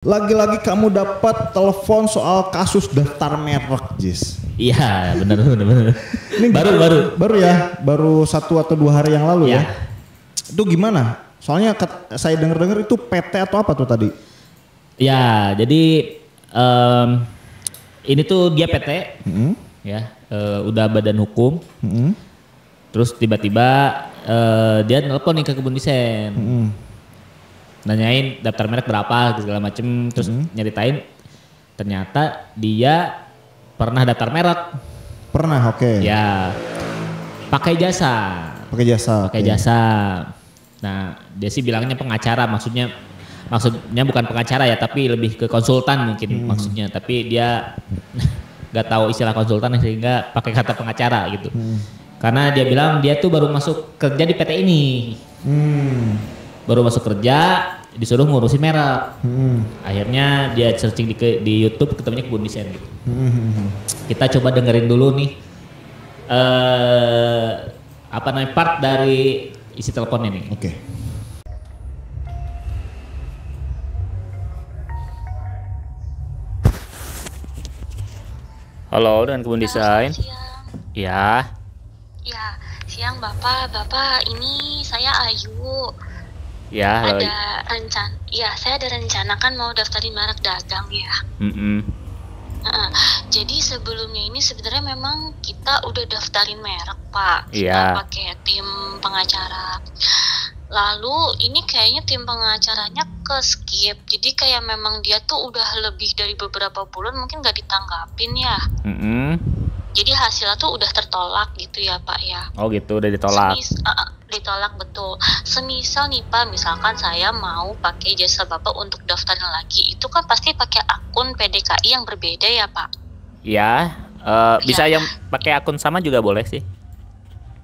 Lagi-lagi kamu dapat telepon soal kasus daftar merek, Jis. Iya, benar. Ini baru ya, baru 1 atau 2 hari yang lalu ya. Itu gimana? Soalnya saya dengar itu PT atau apa tuh tadi? Ya, jadi ini tuh dia PT, ya, udah badan hukum. Terus tiba-tiba dia nelpon nih ke Kebun Desain. Nanyain daftar merek berapa segala macem, terus nyeritain ternyata dia pernah daftar merek. Pernah, oke. Ya, pakai jasa. Pakai jasa. Nah, dia sih bilangnya pengacara, maksudnya bukan pengacara ya, tapi lebih ke konsultan mungkin maksudnya, tapi dia nggak tahu istilah konsultan sehingga pakai kata pengacara gitu. Karena dia bilang dia tuh baru masuk kerja di PT ini. Baru masuk kerja disuruh ngurusin merek. Akhirnya dia searching di YouTube ketemunya Kebun Desain gitu. Kita coba dengerin dulu nih part dari isi teleponnya nih. Oke. Halo, dengan Kebun Desain. Ya. Ya, siang Bapak ini saya Ayu. Ya, halo. Saya ada rencana kan mau daftarin merek dagang ya. Jadi sebelumnya ini sebenarnya memang kita udah daftarin merek Pak. Kita pakai tim pengacara. Lalu ini kayaknya tim pengacaranya ke skip. Jadi kayak memang dia tuh udah lebih dari beberapa bulan mungkin gak ditanggapin ya. Jadi hasilnya tuh udah tertolak gitu ya Pak ya. Oh gitu, udah ditolak. Ditolak betul. Semisal nih Pak, misalkan saya mau pakai jasa Bapak untuk daftarin lagi, itu kan pasti pakai akun PDKI yang berbeda ya Pak? Ya, bisa yang pakai akun sama juga boleh sih.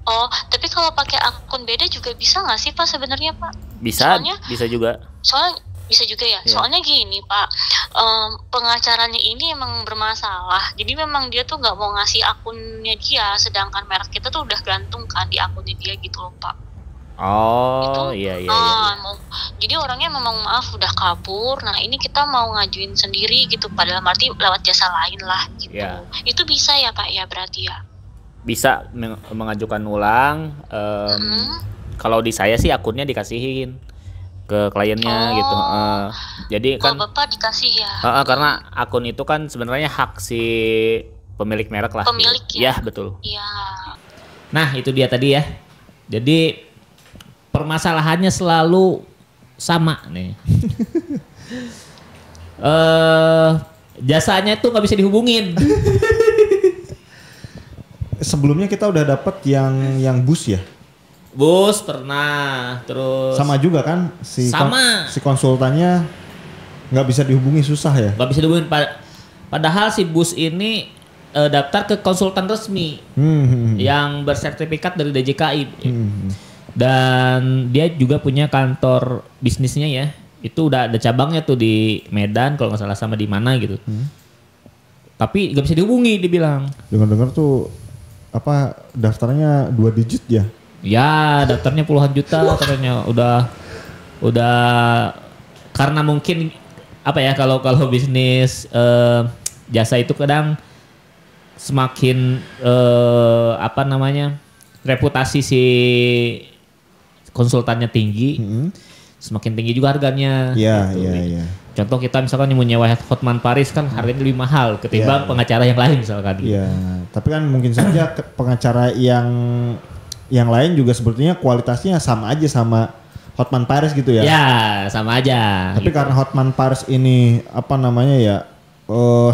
Oh, tapi kalau pakai akun beda juga bisa nggak sih Pak sebenarnya Pak? Bisa, bisa juga. Soalnya bisa juga ya. Soalnya gini Pak, pengacaranya ini emang bermasalah. Jadi memang dia tuh nggak mau ngasih akunnya dia, sedangkan merek kita tuh udah gantung kan di akunnya dia gitu loh Pak. Oh iya. Jadi orangnya memang maaf udah kabur. Nah ini kita mau ngajuin sendiri gitu, padahal arti lewat jasa lain lah gitu. Itu bisa ya Pak ya berarti ya? Bisa mengajukan ulang. Kalau di saya sih akunnya dikasihin ke kliennya gitu. Jadi kan Bapak dikasih ya. Karena akun itu kan sebenarnya hak si pemilik merek lah. Pemilik gitu. Ya betul. Iya. Nah itu dia tadi ya. Jadi permasalahannya selalu sama nih. Jasanya tuh nggak bisa dihubungin. Sebelumnya kita udah dapat yang bus ya. Bus pernah, terus sama juga kan si konsultannya nggak bisa dihubungi, susah ya? Nggak bisa dihubungin. Padahal si bus ini daftar ke konsultan resmi yang bersertifikat dari DJKI dan dia juga punya kantor bisnisnya ya. Itu udah ada cabangnya tuh di Medan kalau nggak salah sama di mana gitu. Tapi nggak bisa dihubungi dibilang. Dengar-dengar tuh daftarnya 2 digit ya? Ya daftarnya puluhan juta katanya udah karena mungkin kalau bisnis jasa itu kadang semakin reputasi si konsultannya tinggi, semakin tinggi juga harganya. Iya. Contoh kita misalkan mau nyewa Hotman Paris kan harganya lebih mahal ketimbang pengacara yang lain misalkan. Iya, tapi kan mungkin saja pengacara yang lain juga sebetulnya kualitasnya sama aja sama Hotman Paris gitu ya? Ya sama aja. Tapi karena Hotman Paris ini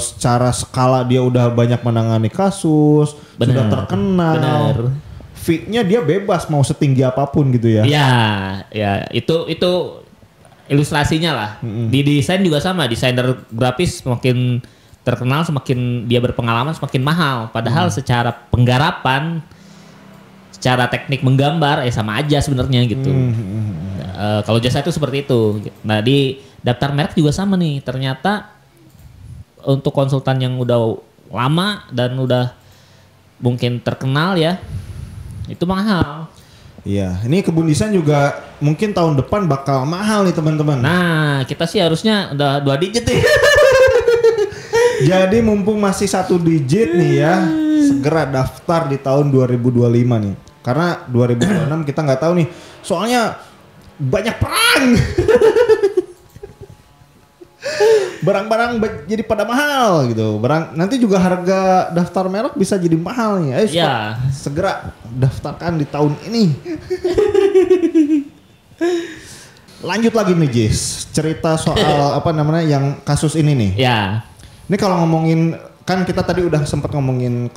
secara skala dia udah banyak menangani kasus, sudah terkenal. Fee-nya dia bebas mau setinggi apapun gitu ya? Ya itu ilustrasinya lah. Di desain juga sama, desainer grafis semakin terkenal, semakin dia berpengalaman semakin mahal. Padahal secara penggarapan, secara teknik menggambar sama aja sebenarnya gitu. Kalau jasa itu seperti itu. Nah di daftar merek juga sama nih. Ternyata untuk konsultan yang udah lama dan udah mungkin terkenal ya, itu mahal. Iya, ini kebun desain juga mungkin tahun depan bakal mahal nih teman-teman. Nah, kita sih harusnya udah 2 digit nih. Jadi mumpung masih 1 digit nih ya, segera daftar di tahun 2025 nih. Karena 2026 kita nggak tahu nih, soalnya banyak perang. Barang-barang jadi pada mahal gitu. Nanti juga harga daftar merek bisa jadi mahal nih. Ayo segera daftarkan di tahun ini. Lanjut lagi nih Jis, cerita soal apa namanya yang kasus ini nih. Ya. Ini kalau ngomongin kan kita tadi udah sempat ngomongin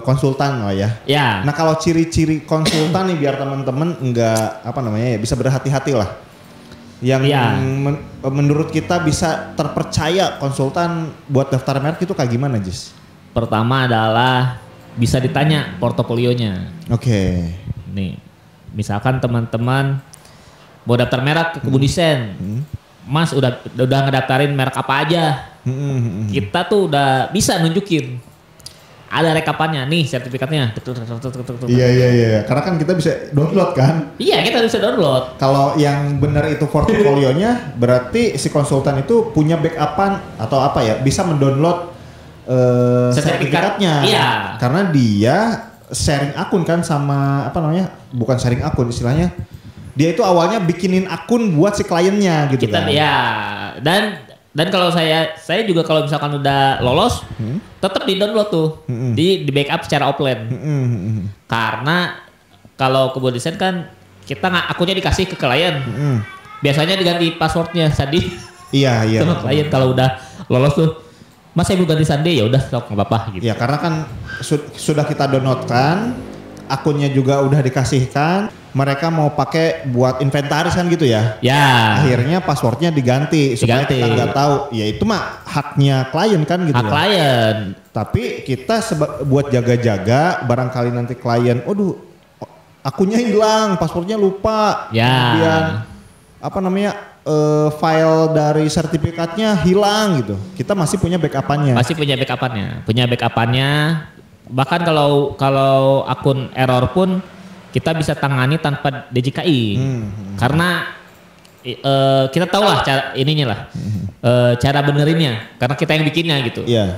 konsultan lah ya. Ya. Nah kalau ciri-ciri konsultan nih biar teman-teman enggak apa namanya ya bisa berhati-hati lah. Yang menurut kita bisa terpercaya konsultan buat daftar merek itu kayak gimana Jis? Pertama adalah bisa ditanya portofolionya. Oke. Nih, misalkan teman-teman mau daftar merek ke kebun desain, Mas udah ngedaftarin merek apa aja? Kita tuh udah bisa nunjukin. Ada rekapannya nih sertifikatnya. Iya. Karena kan kita bisa download kan? Iya kita bisa download. Kalau yang benar itu portofolionya berarti si konsultan itu punya backupan atau apa ya? Bisa mendownload sertifikatnya. Iya. Karena dia sharing akun kan sama apa namanya? Bukan sharing akun istilahnya. Dia itu awalnya bikinin akun buat si kliennya gitu kan. Ya. Dan kalau saya juga kalau misalkan udah lolos, tetap di download tuh, di backup secara offline. Karena kalau kebun desain kan kita nggak akunnya dikasih ke klien, biasanya diganti passwordnya Sandi. Iya. Sama klien kalau udah lolos tuh, Mas saya mau ganti Sandi ya udah nggak apa-apa gitu. Ya karena kan sudah kita downloadkan, akunnya juga udah dikasihkan. Mereka mau pakai buat inventaris kan gitu ya. Ya. Akhirnya passwordnya diganti supaya kita nggak tahu. Ya itu mah haknya klien kan gitu. Hak klien. Tapi kita buat jaga-jaga barangkali nanti klien, akunnya hilang, passwordnya lupa. Ya. Kemudian apa namanya file dari sertifikatnya hilang gitu. Kita masih punya backupannya. Punya backupannya. Bahkan kalau akun error pun kita bisa tangani tanpa DJKI karena kita tahu lah cara ininya lah cara benerinnya karena kita yang bikinnya gitu. Iya.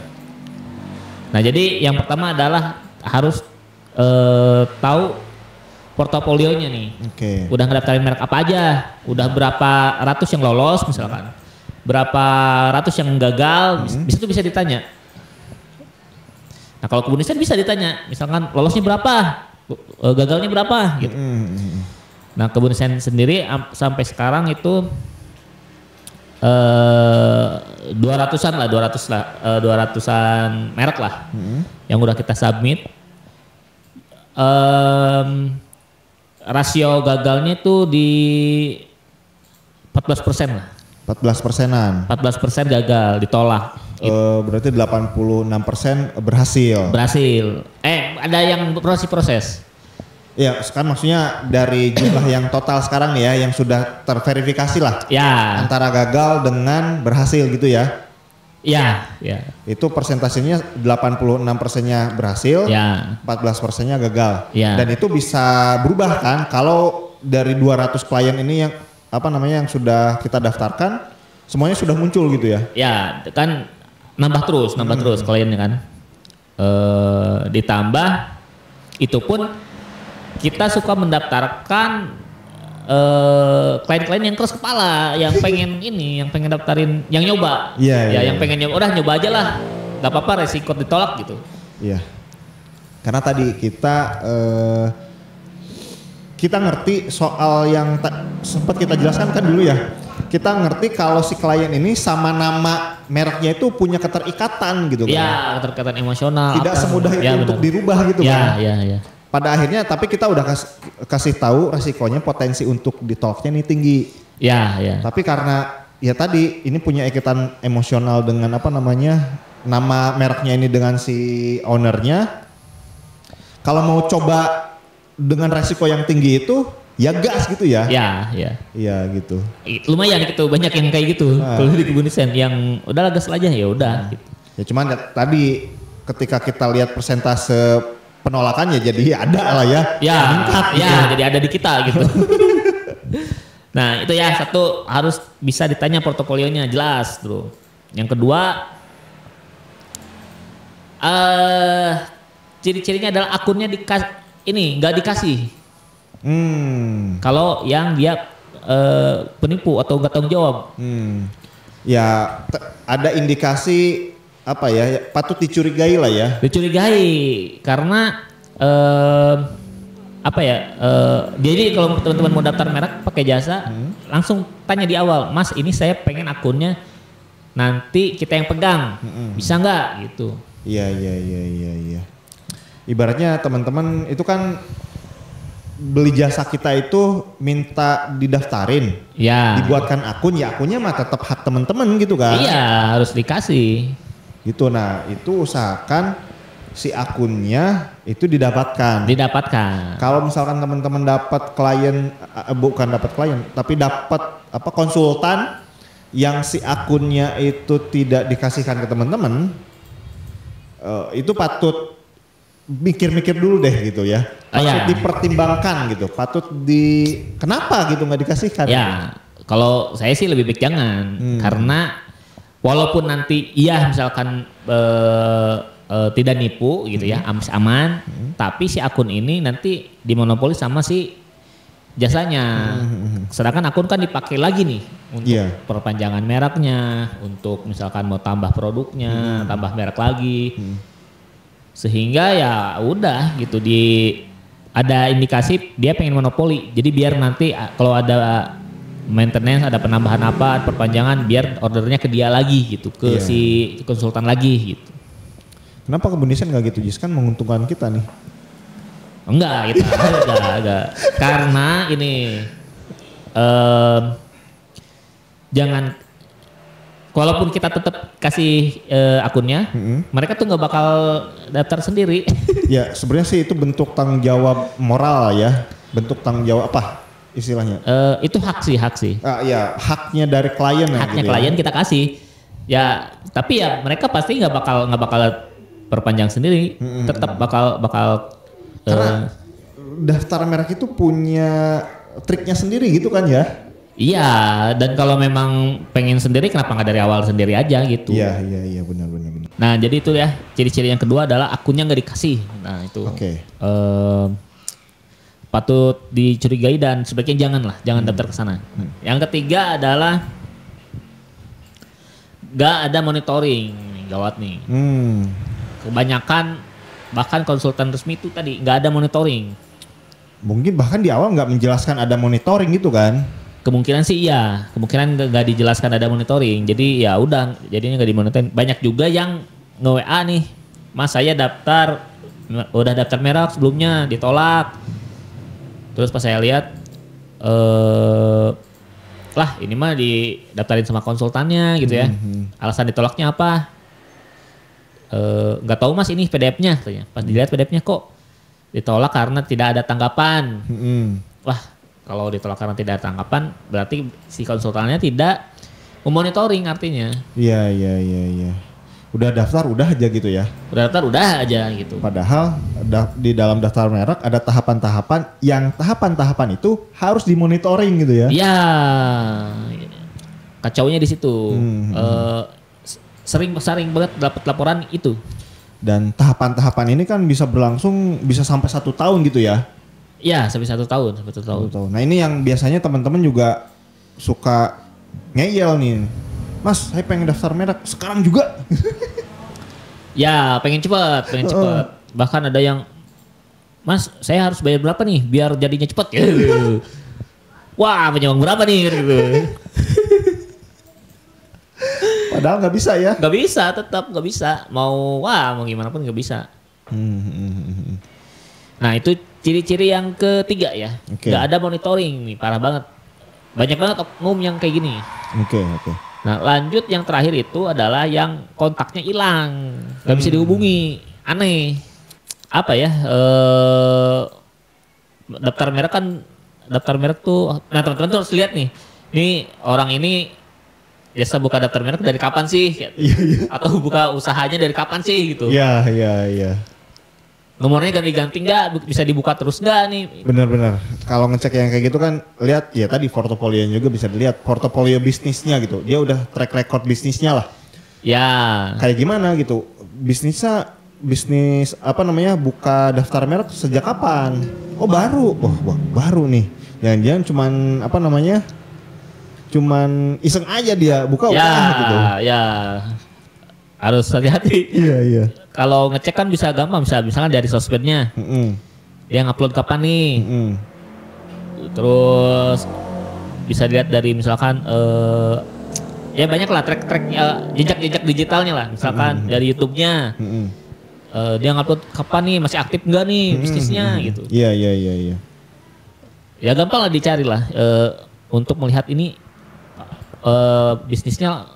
Nah jadi yang pertama adalah harus tahu portofolionya nih. Oke. Udah ngedaftarin merek apa aja, udah berapa ratus yang lolos misalkan, berapa ratus yang gagal, bisa ditanya. Nah kalau kebun desain bisa ditanya, misalkan lolosnya berapa, gagalnya berapa gitu. Nah kebun desain sendiri sampai sekarang itu 200-an merek lah yang udah kita submit. Rasio gagalnya tuh di 14% lah. 14%-an. 14% gagal, ditolak. Berarti 86% berhasil. Ada yang proses. Ya, kan maksudnya dari jumlah yang total sekarang ya, yang sudah terverifikasi lah. Ya. Antara gagal dengan berhasil gitu ya. Ya. Itu persentasenya 86%-nya berhasil, 14%-nya gagal. Ya. Dan itu bisa berubah kan kalau dari 200 klien ini yang yang sudah kita daftarkan semuanya sudah muncul gitu ya. Ya, kan nambah terus kliennya kan. Ditambah itu pun kita suka mendaftarkan klien-klien yang keras kepala, yang pengen daftarin, yang nyoba. Yang pengen nyoba aja lah, nggak apa-apa resiko ditolak gitu. Iya. Karena tadi kita ngerti soal yang sempat kita jelaskan kan dulu ya. Kita ngerti kalau si klien ini sama nama mereknya itu punya keterikatan gitu kan. Iya, keterikatan emosional. Tidak semudah itu untuk dirubah gitu kan. Iya. Pada akhirnya tapi kita udah kasih tahu resikonya, potensi untuk ditolaknya ini tinggi. Iya. Tapi karena ya tadi ini punya ikatan emosional dengan nama mereknya ini dengan si ownernya. Kalau mau coba dengan resiko yang tinggi itu ya gas gitu ya. Iya gitu. Lumayan gitu, banyak yang kayak gitu. Kalau di kebun desain yang udah gas aja ya udah gitu. Ya cuman tadi ketika kita lihat persentase penolakannya jadi ada lah ya. Ya, meningkat ya gitu. jadi ada di kita gitu. Nah itu ya satu harus bisa ditanya portofolionya jelas tuh. Yang kedua, ciri-cirinya adalah akunnya nggak dikasih. Kalau yang dia penipu atau nggak tanggung jawab. Ya ada indikasi apa ya patut dicurigai lah ya. Dicurigai karena jadi kalau teman-teman mau daftar merek pakai jasa langsung tanya di awal, Mas ini saya pengen akunnya nanti kita yang pegang, bisa nggak gitu. Iya. Ibaratnya teman-teman itu kan beli jasa kita itu minta didaftarin, dibuatkan akun, ya akunnya mah tetap hak teman-teman gitu kan? Iya harus dikasih. Gitu, nah itu usahakan si akunnya itu didapatkan. Kalau misalkan teman-teman dapat klien, tapi dapat konsultan yang si akunnya itu tidak dikasihkan ke teman-teman, itu patut mikir-mikir dulu deh gitu ya. Patut dipertimbangkan gitu. Kenapa gitu nggak dikasihkan? Ya, kalau saya sih lebih baik jangan. Karena walaupun nanti misalkan tidak nipu gitu ya, aman, tapi si akun ini nanti dimonopoli sama si jasanya. Sedangkan akun kan dipakai lagi nih untuk perpanjangan mereknya, untuk misalkan mau tambah produknya, tambah merek lagi. Sehingga ya udah gitu ada indikasi dia pengen monopoli. Jadi biar nanti kalau ada maintenance, ada penambahan apa, perpanjangan, biar ordernya ke dia lagi gitu, ke si konsultan lagi gitu. Kenapa Kebun nggak gitu, Jis? Kan menguntungkan kita nih. Enggak gitu, enggak. Karena ini jangan, walaupun kita tetap kasih akunnya, mereka tuh nggak bakal daftar sendiri. Ya sebenarnya sih itu bentuk tanggung jawab moral ya, bentuk tanggung jawab apa istilahnya? Itu hak sih. Ya haknya dari klien. Haknya gitu klien kita kasih. Ya tapi ya mereka pasti nggak bakal perpanjang sendiri, tetap bakal. Karena daftar merek itu punya triknya sendiri gitu kan ya? Iya, dan kalau memang pengen sendiri kenapa nggak dari awal sendiri aja gitu. Iya, benar. Nah jadi itu ya, ciri-ciri yang kedua adalah akunnya nggak dikasih. Nah itu patut dicurigai dan sebaiknya jangan daftar ke sana. Yang ketiga adalah nggak ada monitoring, gawat nih. Kebanyakan bahkan konsultan resmi itu tadi nggak ada monitoring. Mungkin bahkan di awal nggak menjelaskan ada monitoring gitu kan? Kemungkinan sih iya, kemungkinan nggak dijelaskan ada monitoring. Jadi ya udah, jadinya nggak dimonitoring. Banyak juga yang nge-WA nih, Mas saya udah daftar merek sebelumnya ditolak. Terus pas saya lihat, lah ini mah didaftarin sama konsultannya gitu ya. Alasan ditolaknya apa? Nggak tahu Mas ini PDF-nya, katanya. Pas dilihat PDF-nya kok ditolak karena tidak ada tanggapan. Wah. Kalau ditolak karena tidak ada tanggapan, berarti si konsultannya tidak memonitoring artinya. Iya. Udah daftar, udah aja gitu ya. Udah daftar, udah aja gitu. Padahal di dalam daftar merek ada tahapan-tahapan yang tahapan-tahapan itu harus dimonitoring gitu ya. Iya. Kacaunya di situ. Sering banget dapat laporan itu. Dan tahapan-tahapan ini kan bisa berlangsung bisa sampai 1 tahun gitu ya. Iya sampai 1 tahun. Nah ini yang biasanya teman-teman juga suka ngeyel nih. Mas saya pengen daftar merek sekarang juga. Ya pengen cepet. Bahkan ada yang, Mas saya harus bayar berapa nih biar jadinya cepet. Wah punya uang berapa nih gitu. Padahal nggak bisa ya. Nggak bisa, tetap nggak bisa. Mau gimana pun nggak bisa. Nah itu ciri-ciri yang ketiga ya. Nggak ada monitoring nih, parah banget. Banyak banget oknum yang kayak gini. Oke. Nah lanjut yang terakhir itu adalah yang kontaknya hilang, nggak bisa dihubungi. Aneh. Apa ya? Daftar merek tuh. Nah teman-teman tuh harus lihat nih. Ini orang ini biasa buka daftar merek dari kapan sih? Atau buka usahanya dari kapan sih gitu? Iya. Nomornya ganti-ganti nggak, bisa dibuka terus nggak nih? Benar-benar. Kalau ngecek yang kayak gitu kan, lihat ya tadi portofolio juga bisa dilihat portofolio bisnisnya gitu. Dia udah track record bisnisnya lah. Ya. Kayak gimana gitu? Bisnis apa namanya? Buka daftar merek sejak kapan? Oh baru. Oh baru nih. Jangan-jangan cuman apa namanya? Cuman iseng aja dia buka gitu. Ya. Harus hati-hati. Iya. Kalau ngecek kan bisa gampang, misalnya dari sosmednya. Dia ngupload kapan nih? Terus bisa dilihat dari misalkan ya banyak lah track jejak digitalnya lah. Misalkan dari YouTube-nya. Dia ngupload kapan nih? Masih aktif nggak nih bisnisnya gitu? Iya. Ya gampang lah dicari lah untuk melihat ini bisnisnya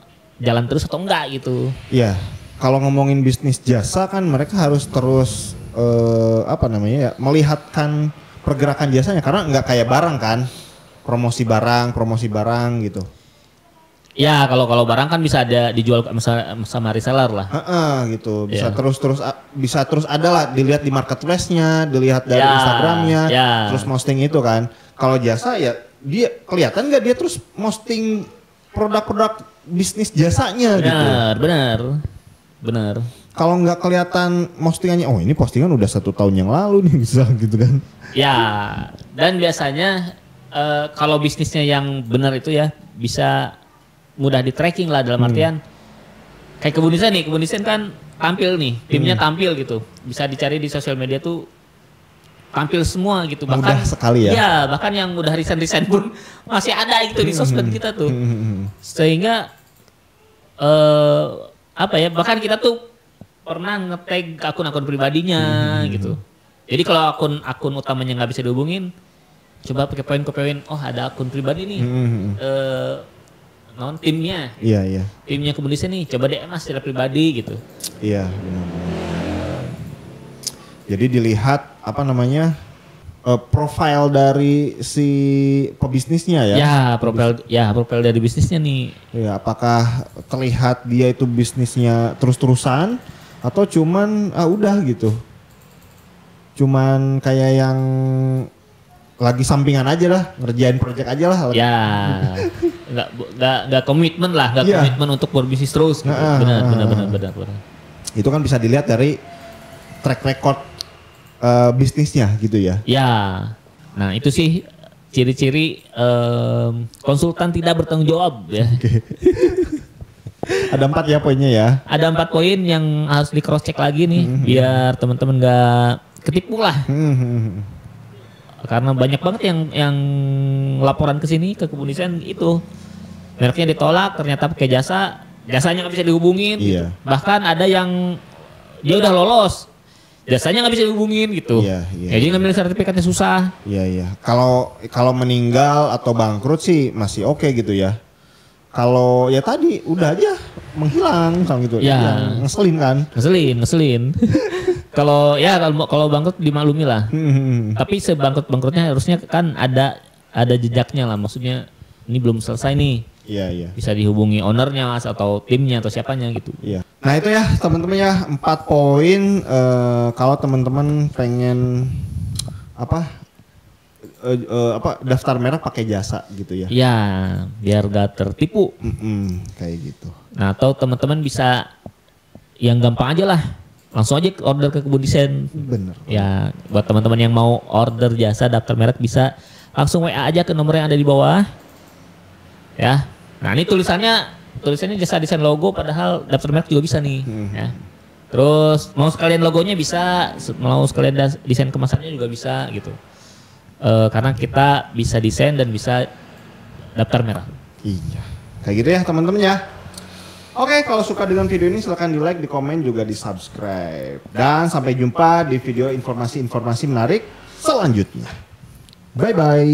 jalan terus atau enggak gitu. Iya. Kalau ngomongin bisnis jasa kan mereka harus terus melihatkan pergerakan jasanya karena nggak kayak barang kan, promosi barang gitu. Ya kalau barang kan bisa ada dijual sama reseller lah. Gitu bisa terus ada lah dilihat di marketplace-nya, dilihat dari Instagram-nya, terus posting itu kan. Kalau jasa ya dia kelihatan nggak dia terus posting produk-produk bisnis jasanya gitu. Benar. Kalau nggak kelihatan postingannya, oh ini postingan udah 1 tahun yang lalu nih bisa gitu kan. Ya, dan biasanya kalau bisnisnya yang benar itu ya bisa mudah di tracking lah dalam artian kayak Kebun Desain kan tampil nih, timnya tampil gitu. Bisa dicari di sosial media tuh tampil semua gitu. Bahkan, mudah sekali ya. Ya, bahkan yang udah resign pun masih ada gitu di sosmed kita tuh. Sehingga bahkan kita tuh pernah nge-tag akun-akun pribadinya gitu. Jadi kalau akun utamanya nggak bisa dihubungin, coba pakai poin, oh ada akun pribadi nih, timnya. Iya. Timnya Kebun Desain nih, coba DM secara pribadi gitu. Iya, benar. Jadi dilihat profil dari si pebisnisnya ya. Profil dari bisnisnya nih. Ya, apakah terlihat dia itu bisnisnya terus-terusan atau cuman udah gitu. Cuman kayak yang lagi sampingan aja lah, ngerjain project aja lah. Ya. Enggak komitmen lah, komitmen untuk berbisnis terus gitu. Benar. Itu kan bisa dilihat dari track record bisnisnya gitu ya. Ya, nah itu sih ciri-ciri konsultan tidak bertanggung jawab ya. Okay. Ada 4 ya poinnya ya. Ada 4 poin yang harus di cross check lagi nih biar teman-teman gak ketipu lah. Karena banyak banget yang laporan ke sini ke Kebun Desain itu mereknya ditolak ternyata pakai jasanya nggak bisa dihubungin. Gitu. Bahkan ada yang dia udah lolos. Jasanya nggak bisa dihubungin gitu. Jadi ngambil sertifikatnya susah. Iya. Kalau meninggal atau bangkrut sih masih oke gitu ya. Kalau ya tadi udah aja menghilang sama gitu. Ya. Ngeselin kan? Ngeselin. Kalau bangkrut dimaklumi lah. Tapi sebangkrut-bangkrutnya harusnya kan ada jejaknya lah. Maksudnya ini belum selesai nih. Iya. Bisa dihubungi ownernya mas atau timnya atau siapanya gitu. Iya. Nah itu ya teman-teman ya 4 poin kalau teman-teman pengen daftar merek pakai jasa gitu ya. Iya, biar gak tertipu. Kayak gitu. Nah atau teman-teman bisa yang gampang aja lah. Langsung aja order ke Kebun Desain. Bener. Ya buat teman-teman yang mau order jasa daftar merek bisa langsung WA aja ke nomor yang ada di bawah. Ya. Nah ini tulisannya jasa desain logo padahal daftar merek juga bisa nih. Ya. Terus mau sekalian logonya bisa, mau sekalian desain kemasannya juga bisa gitu. Karena kita bisa desain dan bisa daftar merek. Iya. Kayak gitu ya teman-teman ya. Oke, kalau suka dengan video ini silahkan di like, di komen, juga di subscribe. Dan sampai jumpa di video informasi-informasi menarik selanjutnya. Bye-bye.